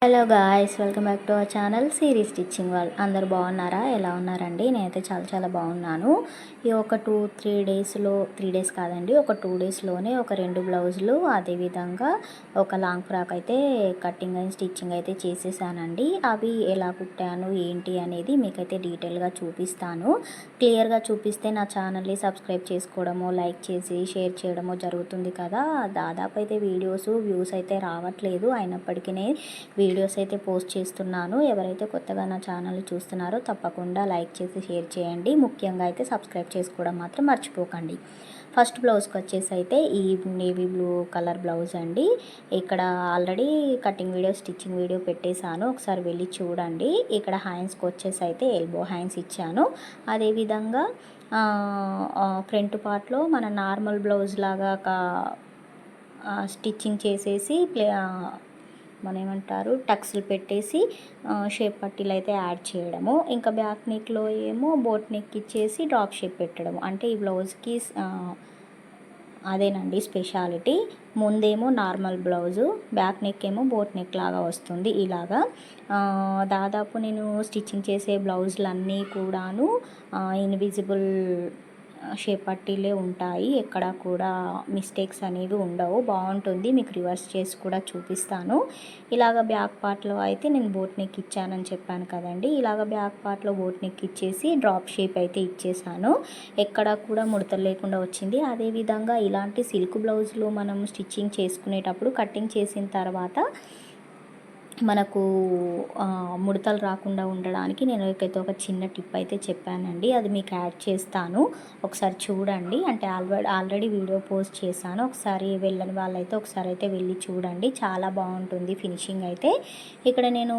Hello guys, welcome back to our channel series stitching వాళ్ళు. అందరు బాగున్నారా? ఎలా ఉన్నారండి? నేనైతే చాలా చాలా బాగున్నాను. ఈ ఒక 2-3 డేస్లో, 3 డేస్ కాదండి, ఒక 2 డేస్లోనే ఒక 2 బ్లౌజులు, అదేవిధంగా ఒక లాంగ్ ఫ్రాక్ అయితే కటింగ్ అండ్ స్టిచ్చింగ్ అయితే చేసేసానండి. అవి ఎలా కుట్టాను ఏంటి అనేది మీకైతే డీటెయిల్గా చూపిస్తాను. క్లియర్గా చూపిస్తే నా ఛానల్ని సబ్స్క్రైబ్ చేసుకోవడమో, లైక్ చేసి షేర్ చేయడమో జరుగుతుంది కదా. దాదాపు అయితే వ్యూస్ అయితే రావట్లేదు, అయినప్పటికీ వీడియోస్ అయితే పోస్ట్ చేస్తున్నాను. ఎవరైతే కొత్తగా నా ఛానల్ చూస్తున్నారో తప్పకుండా లైక్ చేసి షేర్ చేయండి. ముఖ్యంగా అయితే సబ్స్క్రైబ్ చేసుకోవడం మాత్రం మర్చిపోకండి. ఫస్ట్ బ్లౌజ్కి వచ్చేసి అయితే ఈ నేవీ బ్లూ కలర్ బ్లౌజ్ అండి. ఇక్కడ already cutting video, stitching video పెట్టేశాను, ఒకసారి వెళ్ళి చూడండి. ఇక్కడ హ్యాండ్స్కి వచ్చేసి అయితే ఎల్బో హ్యాండ్స్ ఇచ్చాను. అదేవిధంగా ఫ్రంట్ పార్ట్లో మన నార్మల్ బ్లౌజ్ లాగా స్టిచ్చింగ్ చేసేసి మన ఏమంటారు టక్స్లు పెట్టేసి షేప్ పట్టీలు అయితే యాడ్ చేయడము. ఇంకా బ్యాక్ నెక్లో ఏమో బోట్ నెక్ ఇచ్చేసి డ్రాప్ షేప్ పెట్టడము. అంటే ఈ బ్లౌజ్కి అదేనండి స్పెషాలిటీ. ముందేమో నార్మల్ బ్లౌజు, బ్యాక్ నెక్ ఏమో బోట్ నెక్ లాగా వస్తుంది. ఇలాగా దాదాపు నేను స్టిచ్చింగ్ చేసే బ్లౌజులన్నీ కూడాను ఇన్విజిబుల్ షేప్ పట్టీలే ఉంటాయి, ఎక్కడ కూడా మిస్టేక్స్ అనేవి ఉండవు. బాగుంటుంది, మీకు రివర్స్ చేసి కూడా చూపిస్తాను. ఇలాగ బ్యాక్ పార్ట్లో అయితే నేను బోట్ నెక్ ఇచ్చానని చెప్పాను కదండి. ఇలాగ బ్యాక్ పార్ట్లో బోట్ నెక్ ఇచ్చేసి డ్రాప్ షేప్ అయితే ఇచ్చేసాను. ఎక్కడ కూడా ముడతలు లేకుండా వచ్చింది. అదేవిధంగా ఇలాంటి సిల్క్ బ్లౌజులు మనం స్టిచ్చింగ్ చేసుకునేటప్పుడు కటింగ్ చేసిన తర్వాత మనకు ముడతలు రాకుండా ఉండడానికి నేను అయితే ఒక చిన్న టిప్ అయితే చెప్పానండి, అది మీకు యాడ్ చేస్తాను, ఒకసారి చూడండి. అంటే ఆల్రెడీ వీడియో పోస్ట్ చేశాను, ఒకసారి వెళ్ళని వాళ్ళైతే ఒకసారి అయితే వెళ్ళి చూడండి, చాలా బాగుంటుంది ఫినిషింగ్ అయితే. ఇక్కడ నేను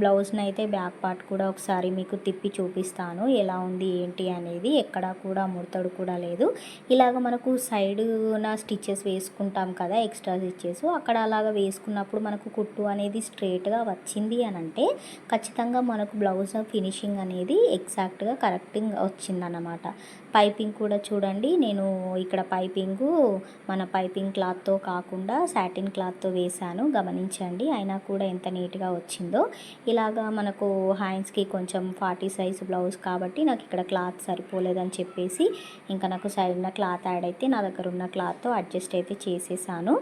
బ్లౌజ్ని అయితే బ్యాక్ పార్ట్ కూడా ఒకసారి మీకు తిప్పి చూపిస్తాను ఎలా ఉంది ఏంటి అనేది. ఎక్కడ కూడా ముడతడు కూడా లేదు. ఇలాగ మనకు సైడ్న స్టిచ్చెస్ వేసుకుంటాం కదా, ఎక్స్ట్రా స్టిచ్చెస్, అక్కడ అలాగ వేసుకున్నప్పుడు మనకు కుట్టు అనేది స్ట్రేట్గా వచ్చింది అని అంటే ఖచ్చితంగా మనకు బ్లౌజ్ ఫినిషింగ్ అనేది ఎగ్జాక్ట్గా కరెక్ట్గా వచ్చిందన్నమాట. పైపింగ్ కూడా చూడండి, నేను ఇక్కడ మన పైపింగ్ క్లాత్తో కాకుండా సాటిన్ క్లాత్తో వేశాను, గమనించండి. అయినా కూడా ఎంత నీట్గా వచ్చిందో. ఇలాగా మనకు హ్యాండ్స్కి కొంచెం 40 సైజు బ్లౌజ్ కాబట్టి నాకు ఇక్కడ క్లాత్ సరిపోలేదని చెప్పేసి ఇంకా నాకు సైడ్న క్లాత్ యాడ్ అయితే నా దగ్గర ఉన్న క్లాత్తో అడ్జస్ట్ అయితే చేసేసాను.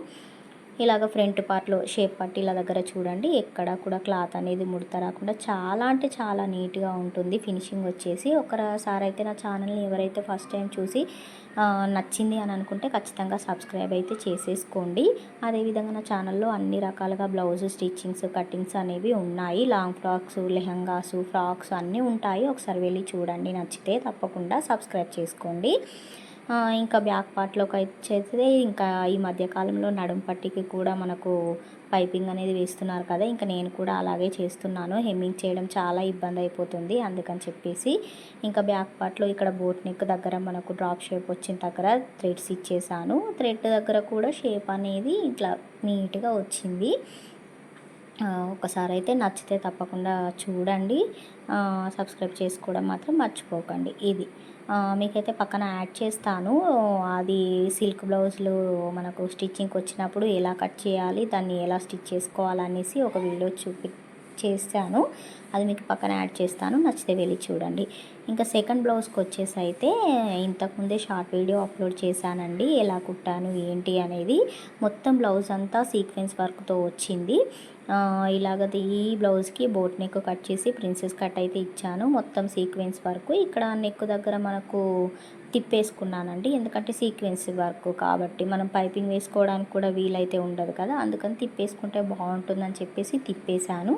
ఇలాగ ఫ్రంట్ పార్ట్లో షేప్ పట్టీల దగ్గర చూడండి, ఎక్కడ కూడా క్లాత్ అనేది ముడత రాకుండా చాలా అంటే చాలా నీట్గా ఉంటుంది ఫినిషింగ్ వచ్చేసి. ఒకసారి అయితే నా ఛానల్ని ఎవరైతే ఫస్ట్ టైం చూసి నచ్చింది అని అనుకుంటే ఖచ్చితంగా సబ్స్క్రైబ్ అయితే చేసేసుకోండి. అదేవిధంగా నా ఛానల్లో అన్ని రకాలుగా బ్లౌజ్ స్టిచ్చింగ్స్, కటింగ్స్ అనేవి ఉన్నాయి. లాంగ్ ఫ్రాక్స్, లెహంగాస్, ఫ్రాక్స్ అన్నీ ఉంటాయి, ఒకసారి వెళ్ళి చూడండి. నచ్చితే తప్పకుండా సబ్స్క్రైబ్ చేసుకోండి. ఇంకా బ్యాక్ పార్ట్లోకి వచ్చేస్తే ఇంకా ఈ మధ్యకాలంలో నడుం పట్టికి కూడా మనకు పైపింగ్ అనేది వేస్తున్నారు కదా, ఇంకా నేను కూడా అలాగే చేస్తున్నాను. హెమ్మింగ్ చేయడం చాలా ఇబ్బంది అయిపోతుంది, అందుకని చెప్పేసి ఇంకా బ్యాక్ పార్ట్లో ఇక్కడ బోట్ నెక్ దగ్గర మనకు డ్రాప్ షేప్ వచ్చిన దగ్గర థ్రెడ్స్ ఇచ్చేసాను. థ్రెడ్ దగ్గర కూడా షేప్ అనేది ఇట్లా నీట్గా వచ్చింది. ఒకసారి అయితే నచ్చితే తప్పకుండా చూడండి, సబ్స్క్రైబ్ చేసుకోవడం మాత్రం మర్చిపోకండి. ఇది మీకైతే పక్కన యాడ్ చేస్తాను. అది సిల్క్ బ్లౌజులు మనకు స్టిచ్చింగ్కి వచ్చినప్పుడు ఎలా కట్ చేయాలి, దాన్ని ఎలా స్టిచ్ చేసుకోవాలనేసి ఒక వీడియో చేశాను, అది మీకు పక్కన యాడ్ చేస్తాను, నచ్చితే వెళ్ళి చూడండి. ఇంకా సెకండ్ బ్లౌజ్కి వచ్చేసి అయితే ఇంతకుముందే షార్ట్ వీడియో అప్లోడ్ చేశానండి, ఎలా కుట్టాను ఏంటి అనేది. మొత్తం బ్లౌజ్ అంతా సీక్వెన్స్ వర్క్తో వచ్చింది. ఇలాగది ఈ బ్లౌజ్కి బోట్ నెక్ కట్ చేసి ప్రిన్సెస్ కట్ అయితే ఇచ్చాను, మొత్తం సీక్వెన్స్ వర్క్. ఇక్కడ నెక్ దగ్గర మనకు తిప్పేసుకున్నానండి, ఎందుకంటే సీక్వెన్స్ వర్క్ కాబట్టి మనం పైపింగ్ వేసుకోవడానికి కూడా వీలైతే ఉండదు కదా, అందుకని తిప్పేసుకుంటే బాగుంటుందని చెప్పేసి తిప్పేశాను,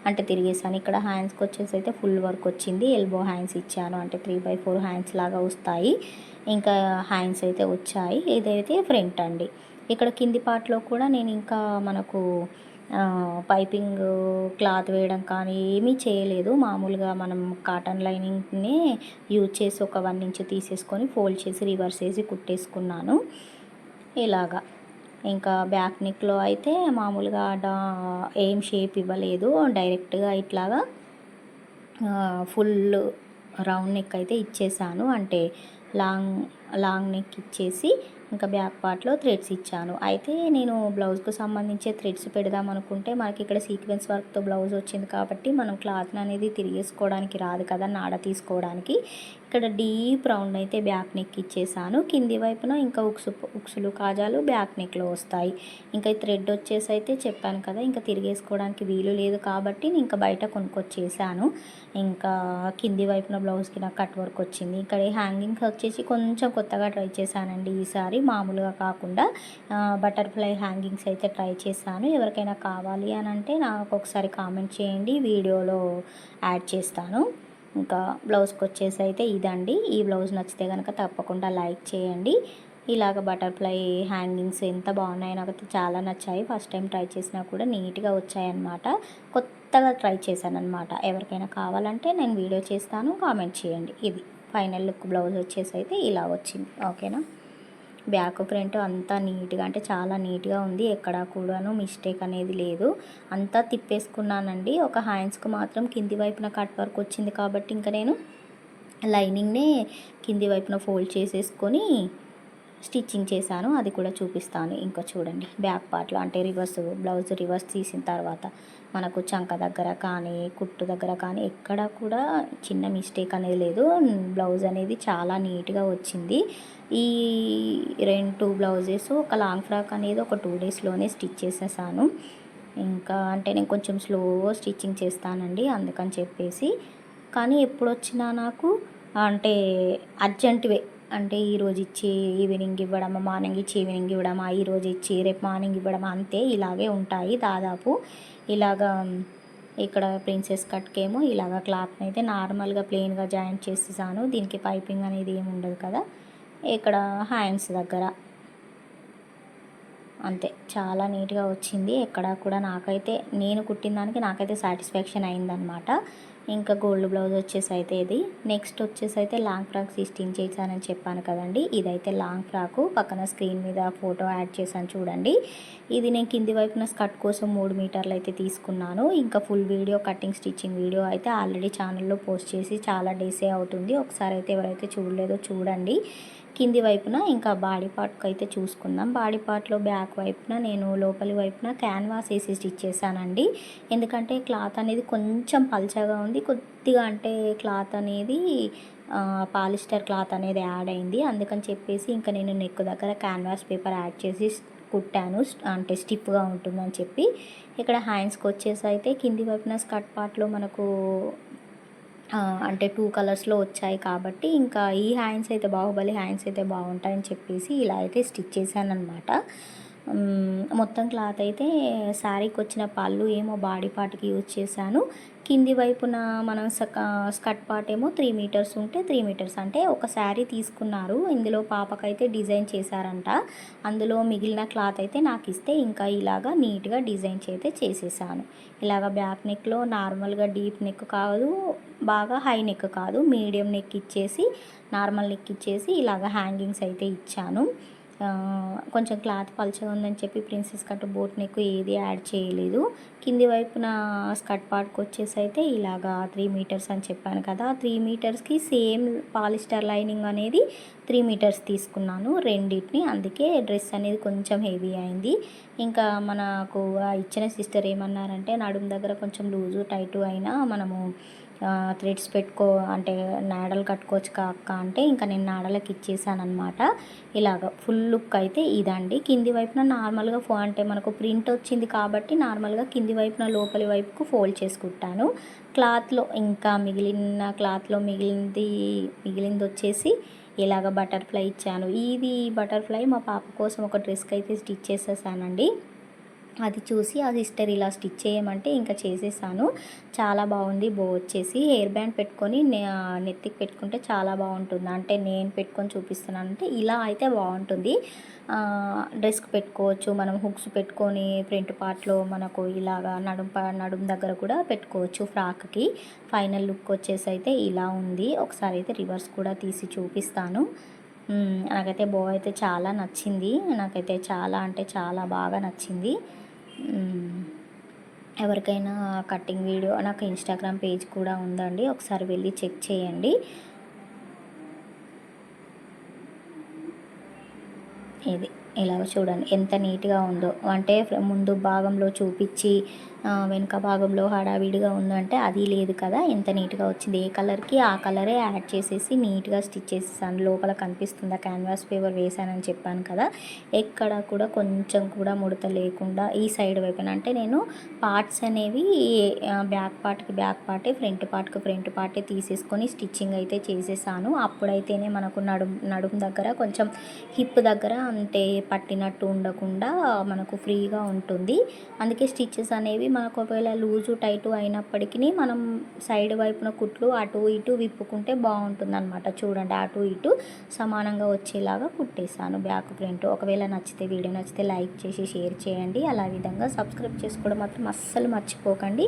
అంటే తిరిగేసాను. ఇక్కడ హ్యాండ్స్కి వచ్చేసి అయితే ఫుల్ వర్క్ వచ్చింది, ఎల్బో హ్యాండ్స్ ఇచ్చాను, అంటే 3/4 హ్యాండ్స్ లాగా వస్తాయి. ఇంకా హ్యాండ్స్ అయితే వచ్చాయి. ఇదైతే ఫ్రంట్ అండి. ఇక్కడ కింది పార్ట్లో కూడా నేను ఇంకా మనకు పైపింగ్ క్లాత్ వేయడం కానీ ఏమీ చేయలేదు. మామూలుగా మనం కాటన్ లైనింగ్ని యూజ్ చేసి ఒక 1 ఇంచ్ తీసేసుకొని ఫోల్డ్ చేసి రివర్స్ చేసి కుట్టేసుకున్నాను. ఇలాగా ఇంకా బ్యాక్ నెక్లో అయితే మామూలుగా ఏం షేప్ ఇవ్వలేదు, డైరెక్ట్గా ఇట్లాగా ఫుల్ రౌండ్ నెక్ అయితే ఇచ్చేసాను. అంటే లాంగ్ నెక్ ఇచ్చేసి ఇంకా బ్యాక్ పార్ట్లో థ్రెడ్స్ ఇచ్చాను. అయితే నేను బ్లౌజ్కు సంబంధించే థ్రెడ్స్ పెడదాం అనుకుంటే మనకి ఇక్కడ సీక్వెన్స్ వర్క్తో బ్లౌజ్ వచ్చింది కాబట్టి మనం క్లాత్ని అనేది తిరిగేసుకోవడానికి రాదు కదా, నాడ తీసుకోవడానికి. ఇక్కడ డీప్ రౌండ్ అయితే బ్యాక్ నెక్ ఇచ్చేసాను. కింది వైపున ఇంకా ఉక్సులు కాజాలు బ్యాక్ నెక్లో వస్తాయి. ఇంకా ఈ థ్రెడ్ వచ్చేసి అయితే చెప్పాను కదా, ఇంకా తిరిగేసుకోవడానికి వీలు లేదు కాబట్టి నేను ఇంకా బయట కొనుక్కొచ్చేసాను. ఇంకా కింది వైపున బ్లౌజ్కి నాకు కట్ వర్క్ వచ్చింది. ఇక్కడ హ్యాంగింగ్స్ వచ్చేసి కొంచెం కొత్తగా ట్రై చేశానండి ఈసారి, మామూలుగా కాకుండా బటర్ఫ్లై హ్యాంగింగ్స్ అయితే ట్రై చేశాను. ఎవరికైనా కావాలి అని అంటే నాకు ఒకసారి కామెంట్ చేయండి, వీడియోలో యాడ్ చేస్తాను. ఇంకా బ్లౌజ్కి వచ్చేసి అయితే ఇదండి. ఈ బ్లౌజ్ నచ్చితే కనుక తప్పకుండా లైక్ చేయండి. ఇలాగ బటర్ఫ్లై హ్యాంగింగ్స్ ఎంత బాగున్నాయి, నాకు చాలా నచ్చాయి. ఫస్ట్ టైం ట్రై చేసినా కూడా నీట్గా వచ్చాయన్నమాట. కొత్తగా ట్రై చేశాను అనమాట. ఎవరికైనా కావాలంటే నేను వీడియో చేస్తాను, కామెంట్ చేయండి. ఇది ఫైనల్ లుక్. బ్లౌజ్ వచ్చేసి అయితే ఇలా వచ్చింది. ఓకేనా. బ్యాక్ ఫ్రంట్ అంతా నీట్గా, అంటే చాలా నీట్గా ఉంది. ఎక్కడా కూడాను మిస్టేక్ అనేది లేదు. అంతా తిప్పేసుకున్నానండి. ఒక హ్యాండ్స్కి మాత్రం కింది వైపున కట్ వర్క్ వచ్చింది కాబట్టి ఇంకా నేను లైనింగ్నే కింది వైపున ఫోల్డ్ చేసేసుకొని స్టిచ్చింగ్ చేశాను. అది కూడా చూపిస్తాను. ఇంకా చూడండి బ్యాక్ పార్ట్లో, అంటే బ్లౌజ్ రివర్స్ తీసిన తర్వాత మనకు చంక దగ్గర కానీ కుట్టు దగ్గర కానీ ఎక్కడ కూడా చిన్న మిస్టేక్ అనేది లేదు. బ్లౌజ్ అనేది చాలా నీట్గా వచ్చింది. ఈ 2 బ్లౌజెస్, ఒక లాంగ్ ఫ్రాక్ అనేది ఒక 2 డేస్లోనే స్టిచ్ చేసేసాను. ఇంకా అంటే నేను కొంచెం స్లో స్టిచ్చింగ్ చేస్తానండి, అందుకని చెప్పేసి. కానీ ఎప్పుడు వచ్చినా నాకు అంటే అర్జెంటువే, అంటే ఈరోజు ఇచ్చి ఈవినింగ్ ఇవ్వడమా, మార్నింగ్ ఇచ్చి ఈవినింగ్ ఇవ్వడమా, ఈరోజు ఇచ్చి రేపు మార్నింగ్ ఇవ్వడమా, అంతే. ఇలాగే ఉంటాయి దాదాపు. ఇలాగా ఇక్కడ ప్రిన్సెస్ కట్కేమో ఇలాగ క్లాత్ని అయితే నార్మల్గా ప్లెయిన్గా జాయింట్ చేసేసాను. దీనికి పైపింగ్ అనేది ఏమి ఉండదు కదా. ఇక్కడ హ్యాండ్స్ దగ్గర అంతే, చాలా నీట్గా వచ్చింది. ఎక్కడ కూడా నాకైతే, నేను కుట్టిన దానికి నాకైతే సాటిస్ఫాక్షన్ అయిందనమాట. ఇంకా గోల్డ్ బ్లౌజ్ వచ్చేసి అయితే ఇది. నెక్స్ట్ వచ్చేసి అయితే లాంగ్ ఫ్రాక్ స్టిచ్చింగ్ చేశానని చెప్పాను కదండి. ఇదైతే లాంగ్ ఫ్రాకు, పక్కన స్క్రీన్ మీద ఫోటో యాడ్ చేశాను చూడండి. ఇది నేను కింది వైపున స్కర్ట్ కోసం 3 మీటర్లు అయితే తీసుకున్నాను. ఇంకా full video, cutting stitching video అయితే ఆల్రెడీ ఛానల్లో పోస్ట్ చేసి చాలా డేసే అవుతుంది. ఒకసారి అయితే ఎవరైతే చూడలేదో చూడండి. కింది వైపున ఇంకా బాడీ పార్ట్కి అయితే చూసుకుందాం. బాడీ పార్ట్లో బ్యాక్ వైపున నేను లోపలి వైపున క్యాన్వాస్ వేసి స్టిచ్ చేశానండి. ఎందుకంటే క్లాత్ అనేది కొంచెం పల్చగా ఉంది, కొద్దిగా అంటే క్లాత్ అనేది పాలిస్టర్ క్లాత్ అనేది యాడ్ అయింది. అందుకని చెప్పేసి ఇంకా నేను నెక్ దగ్గర క్యాన్వాస్ పేపర్ యాడ్ చేసి కుట్టాను, అంటే స్టిఫ్గా ఉంటుందని చెప్పి. ఇక్కడ హ్యాండ్స్కి వచ్చేసి అయితే కింది వైపున స్కర్ట్ పార్ట్లో మనకు అంటే 2 కలర్స్లో వచ్చాయి కాబట్టి ఇంకా ఈ హ్యాండ్స్ అయితే బాహుబలి హ్యాండ్స్ అయితే బాగుంటాయని చెప్పేసి ఇలా అయితే స్టిచ్ చేశాను అనమాట. మొత్తం క్లాత్ అయితే శారీకి వచ్చిన పళ్ళు ఏమో బాడీ పార్ట్కి యూజ్ చేశాను. కింది వైపున మనం స్కర్ట్ పార్ట్ ఏమో 3 మీటర్స్ ఉంటే 3 మీటర్స్, అంటే ఒక శారీ తీసుకున్నారు. ఇందులో పాపకైతే డిజైన్ చేశారంట. అందులో మిగిలిన క్లాత్ అయితే నాకు ఇస్తే ఇంకా ఇలాగా నీట్గా డిజైన్ అయితే చేసేసాను. ఇలాగ బ్యాక్ నెక్లో నార్మల్గా డీప్ నెక్ కాదు, బాగా హై నెక్ కాదు, మీడియం నెక్ ఇచ్చేసి, నార్మల్ నెక్ ఇచ్చేసి ఇలాగ హ్యాంగింగ్స్ అయితే ఇచ్చాను. కొంచెం క్లాత్ పల్చగా ఉందని చెప్పి ప్రిన్సెస్ కట్ బోట్ నెక్ ఏది యాడ్ చేయలేదు. కింది వైపున స్కర్ట్ పార్ట్కి వచ్చేసి అయితే ఇలాగా 3 మీటర్స్ అని చెప్పాను కదా, 3 మీటర్స్కి సేమ్ పాలిస్టర్ లైనింగ్ అనేది 3 మీటర్స్ తీసుకున్నాను రెండింటిని. అందుకే డ్రెస్ అనేది కొంచెం హెవీ అయింది. ఇంకా మనకు ఇచ్చిన సిస్టర్ ఏమన్నారంటే నడుము దగ్గర కొంచెం లూజు టైటు అయినా మనము థ్రెడ్స్ అంటే నాడలు కట్టుకోవచ్చు అక్క అంటే ఇంకా నేను నాడలకు ఇచ్చేసాను అనమాట. ఇలాగ ఫుల్ లుక్ అయితే ఇదండి. కింది వైపున నార్మల్గా అంటే మనకు ప్రింట్ వచ్చింది కాబట్టి నార్మల్గా కింది వైపున లోపలి వైపుకు ఫోల్డ్ చేసుకుంటాను. క్లాత్లో ఇంకా మిగిలింది వచ్చేసి ఇలాగ బటర్ఫ్లై ఇచ్చాను. ఇది బటర్ఫ్లై మా పాప కోసం ఒక డ్రెస్కి అయితే స్టిచ్ చేసేసానండి. అది చూసి ఆ సిస్టర్ ఇలా స్టిచ్ చేయమంటే ఇంకా చేసేసాను. చాలా బాగుంది. బో వచ్చేసి హెయిర్ బ్యాండ్ పెట్టుకొని నెత్తికి పెట్టుకుంటే చాలా బాగుంటుంది. అంటే నేను పెట్టుకొని చూపిస్తున్నాను, అంటే ఇలా అయితే బాగుంటుంది. డ్రెస్కి పెట్టుకోవచ్చు, మనం హుక్స్ పెట్టుకొని ఫ్రంట్ పార్ట్లో మనకు ఇలాగా నడుం దగ్గర కూడా పెట్టుకోవచ్చు ఫ్రాక్కి. ఫైనల్ లుక్ వచ్చేసి అయితే ఇలా ఉంది. ఒకసారి అయితే రివర్స్ కూడా తీసి చూపిస్తాను. నాకైతే బో అయితే చాలా నచ్చింది. నాకైతే చాలా అంటే చాలా బాగా నచ్చింది. ఎవరికైనా కటింగ్ వీడియో నాకు ఇన్స్టాగ్రామ్ పేజ్ కూడా ఉందండి, ఒకసారి వెళ్ళి చెక్ చేయండి. ఇది ఇలాగ చూడండి ఎంత నీట్గా ఉందో. అంటే ముందు భాగంలో చూపించి వెనుక భాగంలో హడావిడిగా ఉందంటే అది లేదు కదా, ఎంత నీట్గా వచ్చింది. ఏ కలర్కి ఆ కలరే యాడ్ చేసేసి నీట్గా స్టిచ్ చేసేసాను. లోపల కనిపిస్తుందా క్యాన్వాస్ పేపర్ వేసానని చెప్పాను కదా, ఎక్కడ కూడా కొంచెం కూడా ముడత లేకుండా ఈ సైడ్ వైపున అంటే నేను పార్ట్స్ అనేవి బ్యాక్ పార్ట్కి బ్యాక్ పార్టే, ఫ్రంట్ పార్ట్కి ఫ్రంట్ పార్టే తీసేసుకొని స్టిచ్చింగ్ అయితే చేసేసాను. అప్పుడైతేనే మనకు నడుం దగ్గర కొంచెం హిప్ దగ్గర అంటే పట్టినట్టు ఉండకుండా మనకు ఫ్రీగా ఉంటుంది. అందుకే స్టిచ్చెస్ అనేవి మనకు ఒకవేళ లూజు టైటు అయినప్పటికీ మనం సైడ్ వైపున కుట్లు అటు ఇటు విప్పుకుంటే బాగుంటుంది అనమాట. చూడండి అటు ఇటు సమానంగా వచ్చేలాగా కుట్టేశాను బ్యాక్ ఫ్రంట్. ఒకవేళ నచ్చితే వీడియో నచ్చితే లైక్ చేసి షేర్ చేయండి. అలా విధంగా సబ్స్క్రైబ్ చేసుకోవడం మాత్రం అస్సలు మర్చిపోకండి.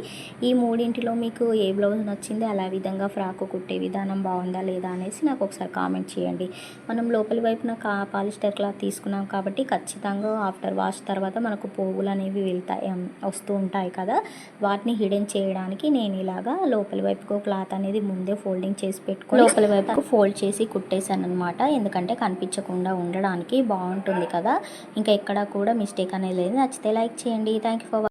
ఈ మూడింటిలో మీకు ఏ బ్లౌజ్ నచ్చింది, అలా విధంగా ఫ్రాక్ కుట్టే విధానం బాగుందా లేదా అనేసి నాకు ఒకసారి కామెంట్ చేయండి. మనం లోపలి వైపున పాలిస్టర్ క్లాత్ తీసుకున్నాం కాబట్టి ఖచ్చితంగా ఆఫ్టర్ వాష్ తర్వాత మనకు పోగులు అనేవి వస్తూ ఉంటాయి కదా, వాటిని హిడెన్ చేయడానికి నేను ఇలాగా లోపలి వైపుకు క్లాత్ అనేది ముందే ఫోల్డింగ్ చేసి పెట్టుకొని లోపలి వైపుకు ఫోల్డ్ చేసి కుట్టేశాను అనమాట. ఎందుకంటే కనిపించకుండా ఉండడానికి బాగుంటుంది కదా, ఇంకా ఎక్కడ కూడా మిస్టేక్ అనేది లేదు. నచ్చితే లైక్ చేయండి. Thank you for